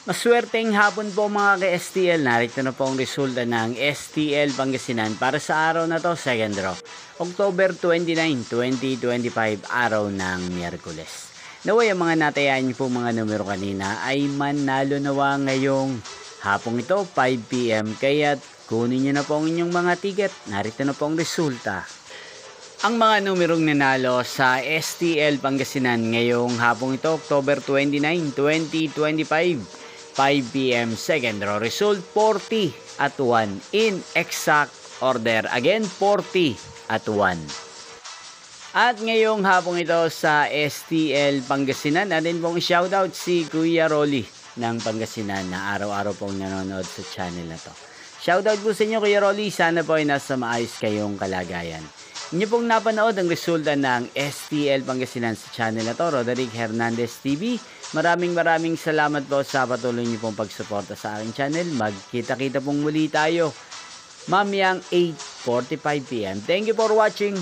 Maswerteng hapon po mga ka-STL. Narito na po ang resulta ng STL Pangasinan para sa araw na to, second draw. October 29, 2025, araw ng Miyerkules. Naway ang mga natayaan niyo po mga numero kanina ay manalo nawa ngayong hapong ito, 5 PM. Kaya kunin niyo na po ang inyong mga ticket. Narito na po ang resulta. Ang mga numerong nanalo sa STL Pangasinan ngayong hapong ito, October 29, 2025, 5 PM, second draw. Result 40 at 1 in exact order. Again, 40 at 1. At ngayong hapong ito sa STL Pangasinan, natin pong shoutout si Kuya Rolly ng Pangasinan na araw-araw pong nanonood sa channel na to. Shoutout po sa inyo Kuya Rolly, sana po ay nasa maayos kayong kalagayan. Inyo pong napanood ang resulta ng STL Pangasinan sa channel na to, Roderick Hernandez TV. Maraming salamat po sa patuloy niyo pong pagsuporta sa aking channel. Magkita-kita pong muli tayo mamayang 8:45 PM. Thank you for watching.